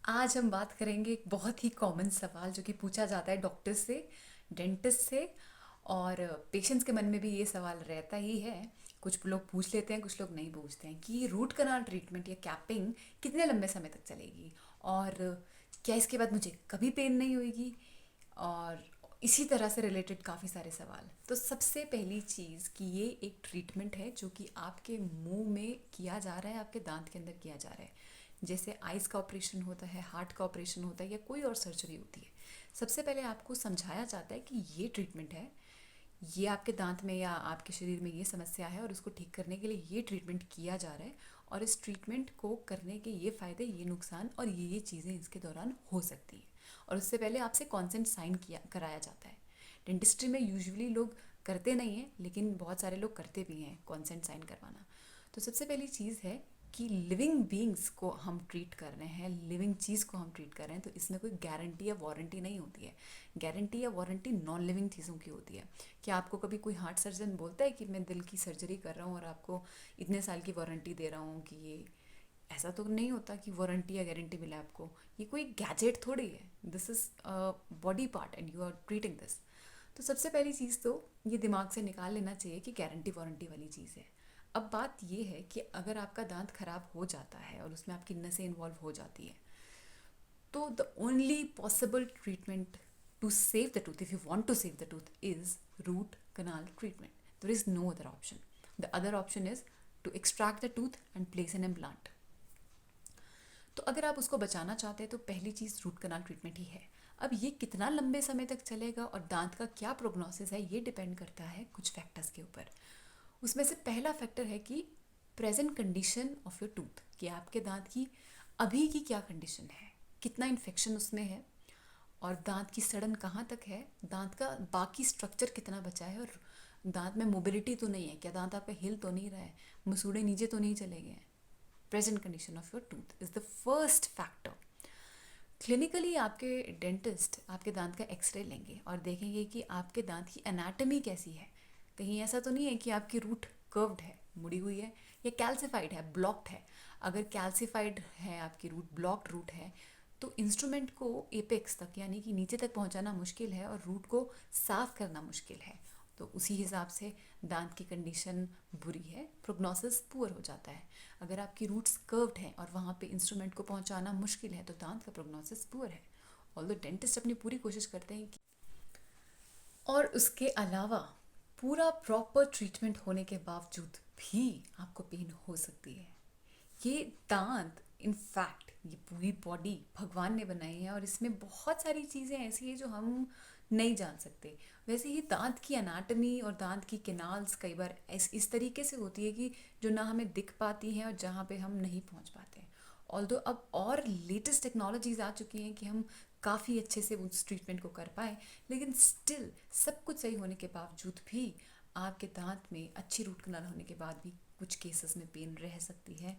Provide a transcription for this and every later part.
आज हम बात करेंगे एक बहुत ही कॉमन सवाल जो कि पूछा जाता है डॉक्टर से, डेंटिस्ट से, और पेशेंट्स के मन में भी ये सवाल रहता ही है। कुछ लोग पूछ लेते हैं, कुछ लोग नहीं पूछते हैं कि रूट कनाल ट्रीटमेंट या कैपिंग कितने लंबे समय तक चलेगी, और क्या इसके बाद मुझे कभी पेन नहीं होगी, और इसी तरह से रिलेटेड काफ़ी सारे सवाल। तो सबसे पहली चीज़ कि ये एक ट्रीटमेंट है जो कि आपके मुंह में किया जा रहा है, आपके दांत के अंदर किया जा रहा है। जैसे आइज़ का ऑपरेशन होता है, हार्ट का ऑपरेशन होता है, या कोई और सर्जरी होती है। सबसे पहले आपको समझाया जाता है कि ये ट्रीटमेंट है, ये आपके दांत में या आपके शरीर में ये समस्या है और उसको ठीक करने के लिए ये ट्रीटमेंट किया जा रहा है, और इस ट्रीटमेंट को करने के ये फ़ायदे, ये नुकसान और ये चीज़ें इसके दौरान हो सकती हैं। और उससे पहले आपसे कॉन्सेंट साइन किया कराया जाता है। डेंटिस्ट्री में यूजुअली लोग करते नहीं हैं, लेकिन बहुत सारे लोग करते भी हैं कॉन्सेंट साइन करवाना। तो सबसे पहली चीज़ है कि लिविंग बींग्स को हम ट्रीट कर रहे हैं, लिविंग चीज़ को हम ट्रीट कर रहे हैं, तो इसमें कोई गारंटी या वारंटी नहीं होती है। गारंटी या वारंटी नॉन लिविंग चीज़ों की होती है। क्या आपको कभी कोई हार्ट सर्जन बोलता है कि मैं दिल की सर्जरी कर रहा हूँ और आपको इतने साल की वारंटी दे रहा हूँ कि ये, ऐसा तो नहीं होता कि वारंटी या गारंटी मिले आपको। ये कोई गैजेट थोड़ी है, this is body part and you are treating this. तो सबसे पहली चीज़ तो ये दिमाग से निकाल लेना चाहिए कि गारंटी वारंटी वाली चीज़ है। अब बात ये है कि अगर आपका दांत खराब हो जाता है और उसमें आपकी नसें इन्वॉल्व हो जाती है, तो the only possible treatment to save the tooth, if you want to save the tooth, is root canal treatment. There is no other option. The other option is to extract the tooth and place an implant. तो अगर आप उसको बचाना चाहते हैं तो पहली चीज़ root canal treatment ही है। अब ये कितना लंबे समय तक चलेगा और दांत का क्या प्रोग्नोसिस है, ये डिपेंड करता है कुछ फैक्टर्स के ऊपर। उसमें से पहला फैक्टर है कि present condition of your tooth, कि आपके दांत की अभी की क्या कंडीशन है, कितना इन्फेक्शन उसमें है, और दांत की सड़न कहाँ तक है, दांत का बाकी स्ट्रक्चर कितना बचा है, और दांत में मोबिलिटी तो नहीं है, क्या दांत आपका हिल तो नहीं रहा है, मसूड़े नीचे तो नहीं चले गए हैं। Present condition of your tooth is the first factor. Clinically आपके डेंटिस्ट आपके दांत का एक्सरे लेंगे और देखेंगे कि आपके दांत की एनाटमी कैसी है। कहीं ऐसा तो नहीं है कि आपकी रूट कर्व्ड है, मुड़ी हुई है, या कैल्सिफाइड है, ब्लॉक्ड है। अगर कैल्सिफाइड है आपकी रूट, ब्लॉक्ड रूट है, तो इंस्ट्रूमेंट को एपेक्स तक यानी कि नीचे तक पहुंचाना मुश्किल है और रूट को साफ करना मुश्किल है। तो उसी हिसाब से दांत की कंडीशन बुरी है, प्रोग्नोसिस पुअर हो जाता है। अगर आपकी रूट्स कर्व्ड हैं और वहाँ पे इंस्ट्रूमेंट को पहुँचाना मुश्किल है, तो दांत का प्रोग्नोसिस पुअर है। ऑल्दो डेंटिस्ट अपनी पूरी कोशिश करते हैं कि, और उसके अलावा पूरा प्रॉपर ट्रीटमेंट होने के बावजूद भी आपको पेन हो सकती है। ये दांत, इनफैक्ट ये पूरी बॉडी भगवान ने बनाई है और इसमें बहुत सारी चीज़ें ऐसी हैं जो हम नहीं जान सकते। वैसे ही दांत की एनाटमी और दांत की कैनाल्स कई बार इस तरीके से होती है कि जो ना हमें दिख पाती हैं और जहाँ पे हम नहीं पहुँच पाते हैं। ऑल्दो अब और लेटेस्ट टेक्नोलॉजीज आ चुकी हैं कि हम काफ़ी अच्छे से उस ट्रीटमेंट को कर पाए, लेकिन स्टिल सब कुछ सही होने के बावजूद भी आपके दांत में अच्छी रूट कनाल होने के बाद भी कुछ केसेस में पेन रह सकती है।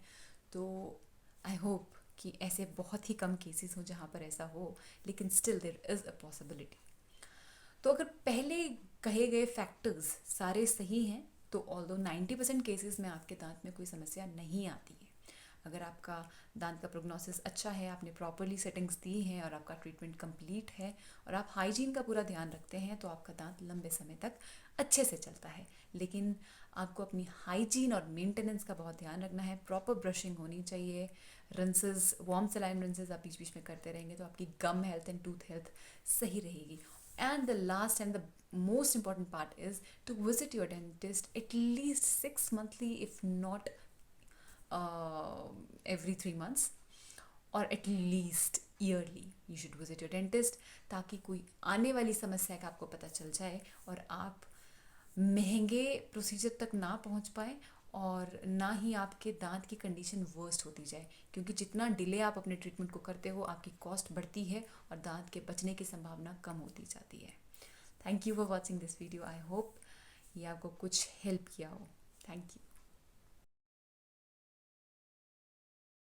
तो आई होप कि ऐसे बहुत ही कम केसेस हों जहाँ पर ऐसा हो, लेकिन still there is a possibility. तो अगर पहले कहे गए फैक्टर्स सारे सही हैं, तो ऑल्दो 90% केसेस में आपके दांत में कोई समस्या नहीं आती है। अगर आपका दांत का प्रोग्नोसिस अच्छा है, आपने प्रॉपरली सेटिंग्स दी हैं और आपका ट्रीटमेंट कंप्लीट है और आप हाइजीन का पूरा ध्यान रखते हैं, तो आपका दांत लंबे समय तक अच्छे से चलता है। लेकिन आपको अपनी हाइजीन और मेंटेनेंस का बहुत ध्यान रखना है। प्रॉपर ब्रशिंग होनी चाहिए, रिंसेस, वार्म सलाइन रिंसेस आप बीच बीच में करते रहेंगे तो आपकी गम हेल्थ एंड टूथ हेल्थ सही रहेगी। And the last and the most important part is to visit your dentist at least 6 monthly, if not uh, every 3 months, और at least yearly you should visit your dentist, ताकि कोई आने वाली समस्या का आपको पता चल जाए और आप महंगे प्रोसीजर तक ना पहुंच पाए और ना ही आपके दांत की कंडीशन वर्स्ट होती जाए, क्योंकि जितना डिले आप अपने ट्रीटमेंट को करते हो आपकी कॉस्ट बढ़ती है और दांत के बचने की संभावना कम होती जाती है। Thank you for watching this video. I hope ये आपको कुछ हेल्प किया हो। Thank you.